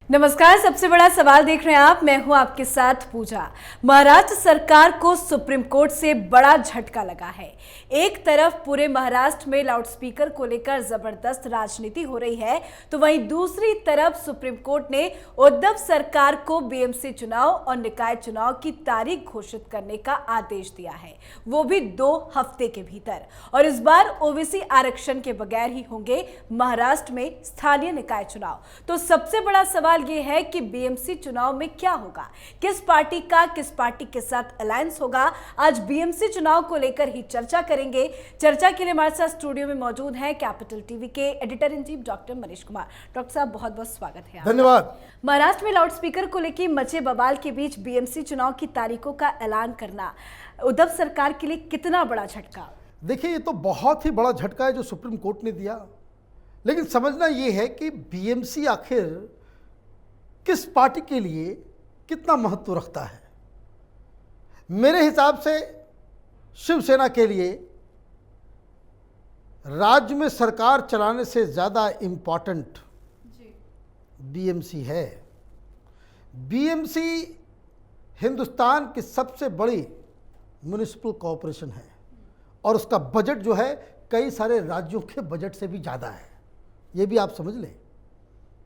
नमस्कार। सबसे बड़ा सवाल देख रहे हैं आप, मैं हूं आपके साथ पूजा। महाराष्ट्र सरकार को सुप्रीम कोर्ट से बड़ा झटका लगा है। एक तरफ पूरे महाराष्ट्र में लाउडस्पीकर को लेकर जबरदस्त राजनीति हो रही है, तो वहीं दूसरी तरफ सुप्रीम कोर्ट ने उद्धव सरकार को बीएमसी चुनाव और निकाय चुनाव की तारीख घोषित करने का आदेश दिया है, वो भी 2 हफ्ते के भीतर। और इस बार ओबीसी आरक्षण के बगैर ही होंगे महाराष्ट्र में स्थानीय निकाय चुनाव। तो सबसे बड़ा सवाल ये है कि बीएमसी चुनाव में क्या होगा, किस पार्टी के साथ अलायंस होगा। आज बीएमसी चुनाव को लेकर ही चर्चा करेंगे। चर्चा के लिए हमारे साथ स्टूडियो में मौजूद हैं कैपिटल टीवी के editor in chief doctor Manish Kumar. Doctor साहब, बहुत बहुत स्वागत है। धन्यवाद। महाराष्ट्र में लाउडस्पीकर को लेकर मचे बवाल के बीच बीएमसी चुनाव की तारीखों का ऐलान करना उद्धव सरकार के लिए कितना बड़ा झटका? देखिए, ये तो बहुत ही बड़ा झटका है जो सुप्रीम कोर्ट ने दिया, लेकिन समझना ये है कि बीएमसी आखिर किस पार्टी के लिए कितना महत्व रखता है। मेरे हिसाब से शिवसेना के लिए राज्य में सरकार चलाने से ज़्यादा इम्पॉर्टेंट बीएमसी है। बीएमसी हिंदुस्तान की सबसे बड़ी म्युनिसिपल कॉरपोरेशन है और उसका बजट जो है कई सारे राज्यों के बजट से भी ज़्यादा है। ये भी आप समझ लें,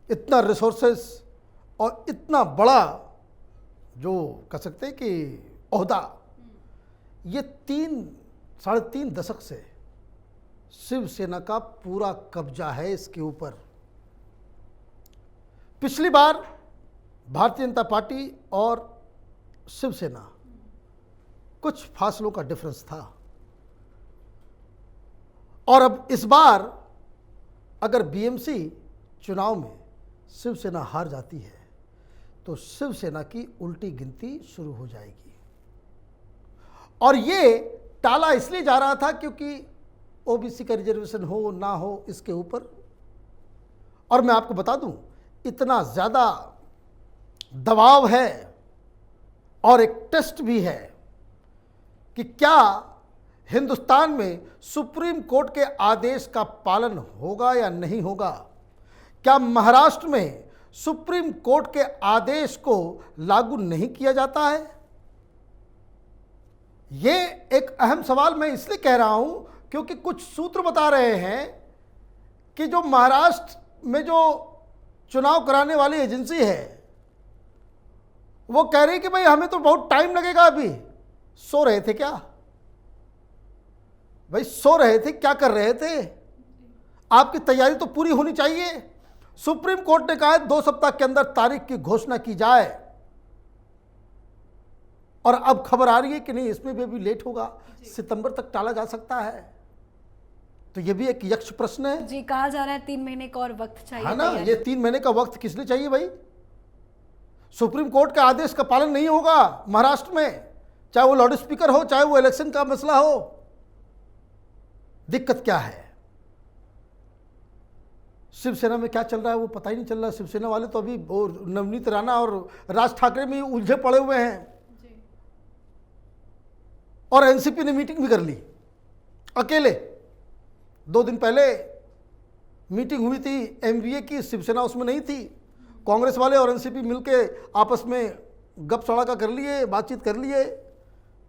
इतना रिसोर्सेस और इतना बड़ा जो कह सकते हैं कि ओहदा, ये 3-3.5 दशक से शिवसेना का पूरा कब्जा है इसके ऊपर। पिछली बार भारतीय जनता पार्टी और शिवसेना कुछ फासलों का डिफरेंस था, और अब इस बार अगर बीएमसी चुनाव में शिवसेना हार जाती है तो शिवसेना की उल्टी गिनती शुरू हो जाएगी। और ये टाला इसलिए जा रहा था क्योंकि ओबीसी का रिजर्वेशन हो ना हो इसके ऊपर। और मैं आपको बता दूं, इतना ज़्यादा दबाव है और एक टेस्ट भी है कि क्या हिंदुस्तान में सुप्रीम कोर्ट के आदेश का पालन होगा या नहीं होगा। क्या महाराष्ट्र में सुप्रीम कोर्ट के आदेश को लागू नहीं किया जाता है? ये एक अहम सवाल मैं इसलिए कह रहा हूं क्योंकि कुछ सूत्र बता रहे हैं कि जो महाराष्ट्र में जो चुनाव कराने वाली एजेंसी है वो कह रही कि भाई हमें तो बहुत टाइम लगेगा। अभी सो रहे थे क्या भाई? सो रहे थे? क्या कर रहे थे? आपकी तैयारी तो पूरी होनी चाहिए। सुप्रीम कोर्ट ने कहा है 2 सप्ताह के अंदर तारीख की घोषणा की जाए, और अब खबर आ रही है कि नहीं, इसमें भी लेट होगा, सितंबर तक टाला जा सकता है। तो यह भी एक यक्ष प्रश्न है जी। कहा जा रहा है 3 महीने का और वक्त चाहिए, है ना। ये 3 महीने का वक्त किस लिए चाहिए भाई? सुप्रीम कोर्ट के आदेश का पालन नहीं होगा महाराष्ट्र में, चाहे वो लाउड स्पीकर हो, चाहे वो इलेक्शन का मसला हो। दिक्कत क्या है? शिवसेना में क्या चल रहा है वो पता ही नहीं चल रहा। शिवसेना वाले तो अभी नवनीत राणा और राज ठाकरे में उलझे पड़े हुए हैं जी। और एनसीपी ने मीटिंग भी कर ली अकेले। 2 दिन पहले मीटिंग हुई थी एमबीए की, शिवसेना उसमें नहीं थी। कांग्रेस वाले और एनसीपी मिलके आपस में गप सड़ाका कर लिए, बातचीत कर लिए।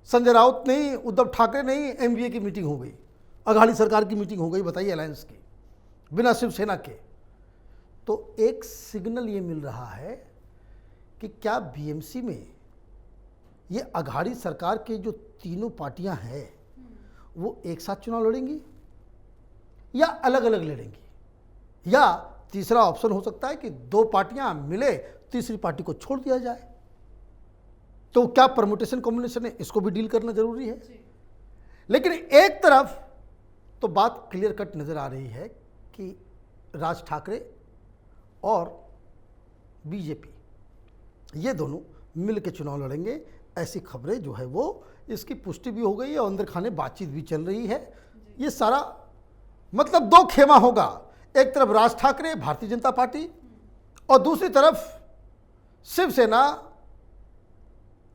संजय राउत नहीं, उद्धव ठाकरे नहीं, एमबीए की मीटिंग हो गई, अघाड़ी सरकार की मीटिंग हो गई, बताइए, अलायंस की, बिना शिवसेना के। तो एक सिग्नल ये मिल रहा है कि क्या बीएमसी में ये अघाड़ी सरकार के जो तीनों पार्टियां हैं वो एक साथ चुनाव लड़ेंगी या अलग अलग लड़ेंगी, या तीसरा ऑप्शन हो सकता है कि 2 पार्टियां मिले, तीसरी पार्टी को छोड़ दिया जाए। तो क्या परमुटेशन कॉम्बिनेशन है, इसको भी डील करना जरूरी है। लेकिन एक तरफ तो बात क्लियर कट नजर आ रही है कि राज ठाकरे और बीजेपी ये दोनों मिल के चुनाव लड़ेंगे। ऐसी खबरें जो है वो इसकी पुष्टि भी हो गई है और अंदर खाने बातचीत भी चल रही है। ये सारा मतलब 2 खेमा होगा, एक तरफ राज ठाकरे भारतीय जनता पार्टी और दूसरी तरफ शिवसेना,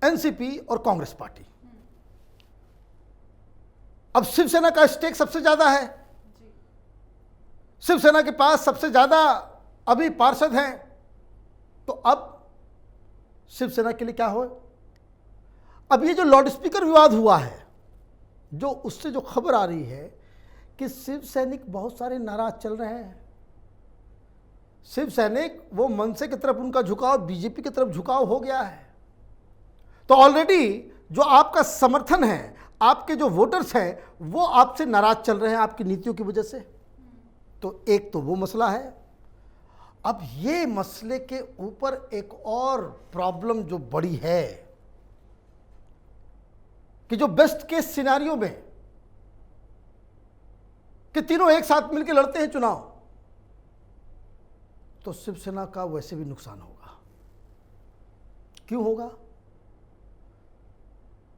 एनसीपी और कांग्रेस पार्टी। अब शिवसेना का स्टेक सबसे ज्यादा है। शिवसेना के पास सबसे ज़्यादा अभी पार्षद हैं, तो अब शिवसेना के लिए क्या हो? अब ये जो लाउड स्पीकर विवाद हुआ है, जो उससे जो खबर आ रही है कि शिव सैनिक बहुत सारे नाराज चल रहे हैं। शिव सैनिक वो मनसे की तरफ उनका झुकाव बीजेपी की तरफ झुकाव हो गया है। तो ऑलरेडी जो आपका समर्थन है, आपके जो वोटर्स हैं, वो आपसे नाराज चल रहे हैं आपकी नीतियों की वजह से। तो एक तो वो मसला है। अब ये मसले के ऊपर एक और प्रॉब्लम जो बड़ी है कि जो बेस्ट केस सिनेरियो में कि तीनों एक साथ मिलकर लड़ते हैं चुनाव, तो शिवसेना का वैसे भी नुकसान होगा। क्यों होगा?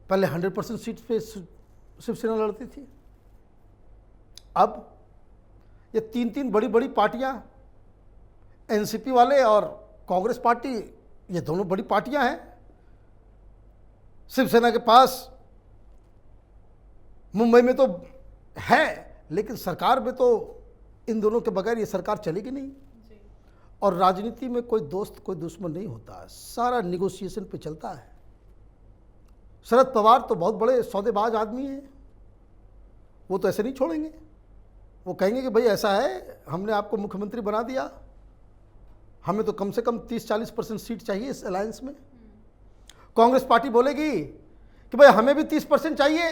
पहले 100% सीट पे शिवसेना लड़ती थी। अब ये तीन बड़ी बड़ी पार्टियां, एनसीपी वाले और कांग्रेस पार्टी, ये दोनों बड़ी पार्टियां हैं। शिवसेना के पास मुंबई में तो है, लेकिन सरकार में तो इन दोनों के बगैर ये सरकार चलेगी नहीं। और राजनीति में कोई दोस्त कोई दुश्मन नहीं होता है, सारा निगोशिएशन पे चलता है। शरद पवार तो बहुत बड़े सौदेबाज आदमी हैं, वो तो ऐसे नहीं छोड़ेंगे। वो कहेंगे कि भाई ऐसा है, हमने आपको मुख्यमंत्री बना दिया, हमें तो कम से कम 30-40% सीट चाहिए इस अलायंस में। कांग्रेस पार्टी बोलेगी कि भाई हमें भी 30% चाहिए,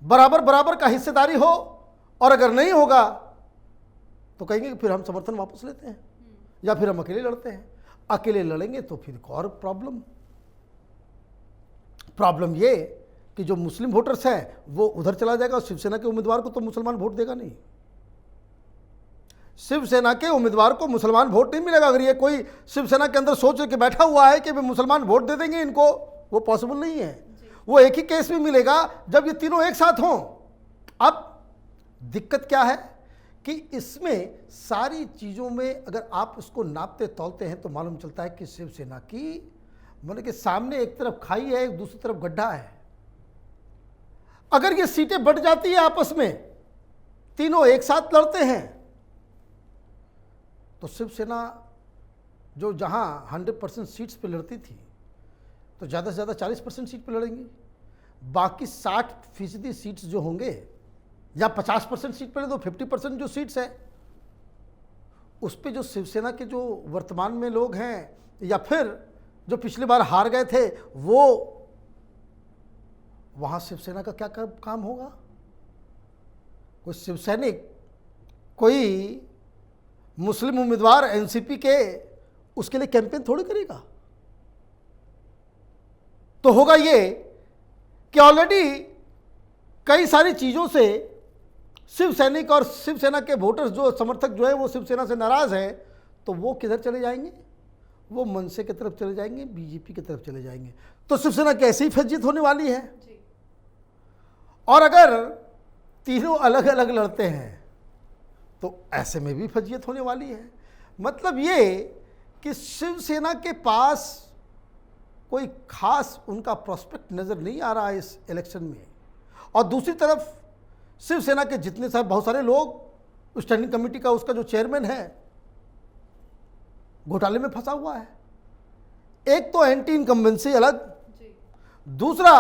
बराबर बराबर का हिस्सेदारी हो, और अगर नहीं होगा तो कहेंगे कि फिर हम समर्थन वापस लेते हैं या फिर हम अकेले लड़ते हैं। अकेले लड़ेंगे तो फिर एक और प्रॉब्लम ये कि जो मुस्लिम वोटर्स हैं वो उधर चला जाएगा, और शिवसेना के उम्मीदवार को तो मुसलमान वोट देगा नहीं। शिवसेना के उम्मीदवार को मुसलमान वोट नहीं मिलेगा। अगर ये कोई शिवसेना के अंदर सोच के बैठा हुआ है कि वे मुसलमान वोट दे देंगे इनको, वो पॉसिबल नहीं है। वो एक ही केस में मिलेगा जब ये तीनों एक साथ हों। अब दिक्कत क्या है कि इसमें सारी चीज़ों में अगर आप इसको नापते तौलते हैं तो मालूम चलता है कि शिवसेना की मतलब कि सामने एक तरफ खाई है, एक दूसरी तरफ गड्ढा है। अगर ये सीटें बढ़ जाती है आपस में, तीनों एक साथ लड़ते हैं, तो शिवसेना जो जहां 100% सीट्स पे लड़ती थी, तो ज़्यादा से ज़्यादा 40% सीट पे लड़ेंगी। बाकी 60% सीट्स जो होंगे, या 50% सीट पे ले दो, 50% जो सीट्स है उस पे जो शिवसेना के जो वर्तमान में लोग हैं या फिर जो पिछली बार हार गए थे, वो वहां शिवसेना का क्या काम होगा? कोई शिवसैनिक, कोई मुस्लिम उम्मीदवार एनसीपी के, उसके लिए कैंपेन थोड़ी करेगा। तो होगा ये कि ऑलरेडी कई सारी चीजों से शिव सैनिक और शिवसेना के वोटर्स जो समर्थक जो है वो शिवसेना से नाराज है, तो वो किधर चले जाएंगे? वो मनसे की तरफ चले जाएंगे, बीजेपी की तरफ चले जाएंगे। तो शिवसेना की ऐसी ही फजीयत होने वाली है। और अगर तीनों अलग अलग लड़ते हैं तो ऐसे में भी फजीयत होने वाली है। मतलब ये कि शिवसेना के पास कोई खास उनका प्रोस्पेक्ट नज़र नहीं आ रहा है इस इलेक्शन में। और दूसरी तरफ शिवसेना के जितने सारे बहुत सारे लोग, स्टैंडिंग कमेटी का उसका जो चेयरमैन है, घोटाले में फंसा हुआ है। एक तो एंटी इनकम्बेंसी अलग, दूसरा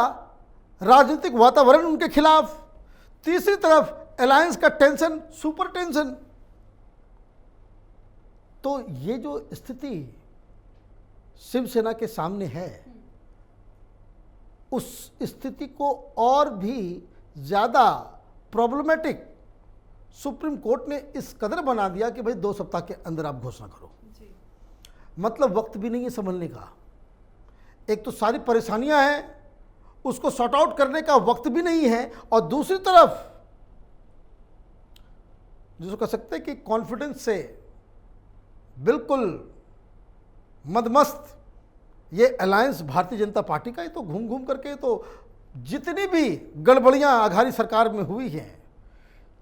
राजनीतिक वातावरण उनके खिलाफ, तीसरी तरफ अलायंस का टेंशन, सुपर टेंशन। तो ये जो स्थिति शिवसेना के सामने है, उस स्थिति को और भी ज़्यादा प्रॉब्लमेटिक सुप्रीम कोर्ट ने इस कदर बना दिया कि भाई 2 सप्ताह के अंदर आप घोषणा करो। मतलब वक्त भी नहीं है संभलने का। एक तो सारी परेशानियां हैं, उसको सॉर्ट आउट करने का वक्त भी नहीं है, और दूसरी तरफ जिसको कह सकते हैं कि कॉन्फिडेंस से बिल्कुल मदमस्त ये अलायंस भारतीय जनता पार्टी का, ये तो घूम घूम करके तो जितनी भी गड़बड़ियां आघाड़ी सरकार में हुई हैं,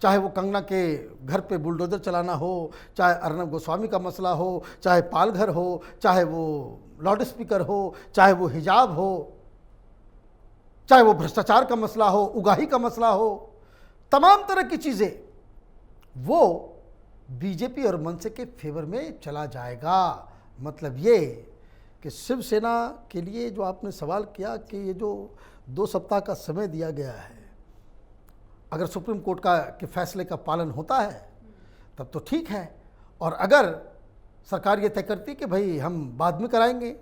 चाहे वो कंगना के घर पे बुलडोजर चलाना हो, चाहे अर्नब गोस्वामी का मसला हो, चाहे पालघर हो, चाहे वो लाउड स्पीकर हो, चाहे वो हिजाब हो, चाहे वो भ्रष्टाचार का मसला हो, उगाही का मसला हो, तमाम तरह की चीज़ें वो बीजेपी और मनसे के फेवर में चला जाएगा। मतलब ये कि शिवसेना के लिए जो आपने सवाल किया कि ये जो 2 सप्ताह का समय दिया गया है, अगर सुप्रीम कोर्ट के फैसले का पालन होता है तब तो ठीक है, और अगर सरकार ये तय करती कि भाई हम बाद में कराएंगे,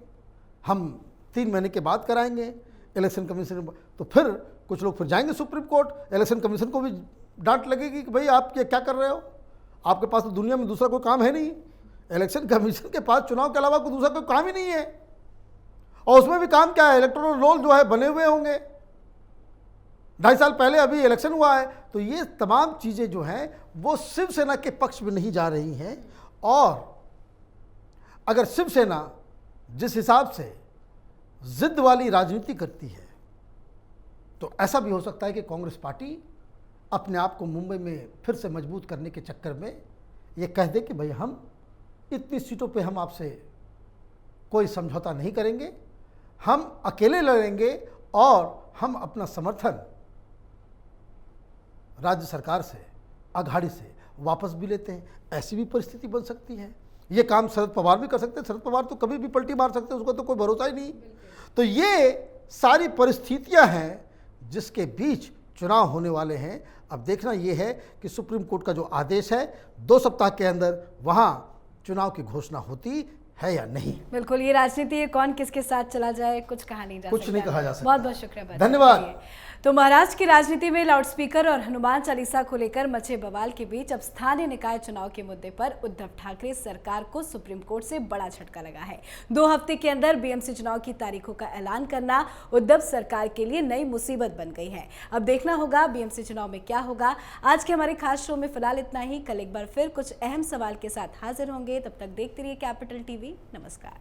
हम 3 महीने के बाद कराएंगे इलेक्शन कमीशन, तो फिर कुछ लोग फिर जाएंगे सुप्रीम कोर्ट। इलेक्शन कमीशन को भी डांट लगेगी कि भाई आप ये क्या कर रहे हो, आपके पास तो दुनिया में दूसरा कोई काम है नहीं। इलेक्शन कमीशन के पास चुनाव के अलावा कोई दूसरा कोई काम ही नहीं है, और उसमें भी काम क्या है, इलेक्टोरल रोल जो है बने हुए होंगे। 2.5 साल पहले अभी इलेक्शन हुआ है, तो ये तमाम चीज़ें जो हैं वो शिवसेना के पक्ष में नहीं जा रही हैं। और अगर शिवसेना जिस हिसाब से जिद वाली राजनीति करती है, तो ऐसा भी हो सकता है कि कांग्रेस पार्टी अपने आप को मुंबई में फिर से मजबूत करने के चक्कर में ये कह दे कि भाई हम इतनी सीटों पे हम आपसे कोई समझौता नहीं करेंगे, हम अकेले लड़ेंगे और हम अपना समर्थन राज्य सरकार से, अघाड़ी से वापस भी लेते हैं। ऐसी भी परिस्थिति बन सकती है। ये काम शरद पवार भी कर सकते हैं। शरद पवार तो कभी भी पलटी मार सकते हैं, उसका तो कोई भरोसा ही नहीं। तो ये सारी परिस्थितियां हैं जिसके बीच चुनाव होने वाले हैं। अब देखना ये है कि सुप्रीम कोर्ट का जो आदेश है 2 सप्ताह के अंदर वहां चुनाव की घोषणा होती है या नहीं। बिल्कुल, ये राजनीति है, कौन किसके साथ चला जाए कुछ कहा नहीं जा सकता। कुछ नहीं कहा जा सकता। बहुत बहुत शुक्रिया, धन्यवाद। तो महाराष्ट्र की राजनीति में लाउडस्पीकर और हनुमान चालीसा को लेकर मचे बवाल के बीच अब स्थानीय निकाय चुनाव के मुद्दे पर उद्धव ठाकरे सरकार को सुप्रीम कोर्ट से बड़ा झटका लगा है। 2 हफ्ते के अंदर बीएमसी चुनाव की तारीखों का ऐलान करना उद्धव सरकार के लिए नई मुसीबत बन गई है। अब देखना होगा बीएमसी चुनाव में क्या होगा। आज के हमारे खास शो में फिलहाल इतना ही। कल एक बार फिर कुछ अहम सवाल के साथ हाजिर होंगे। तब तक देखते रहिए कैपिटल टीवी। नमस्कार।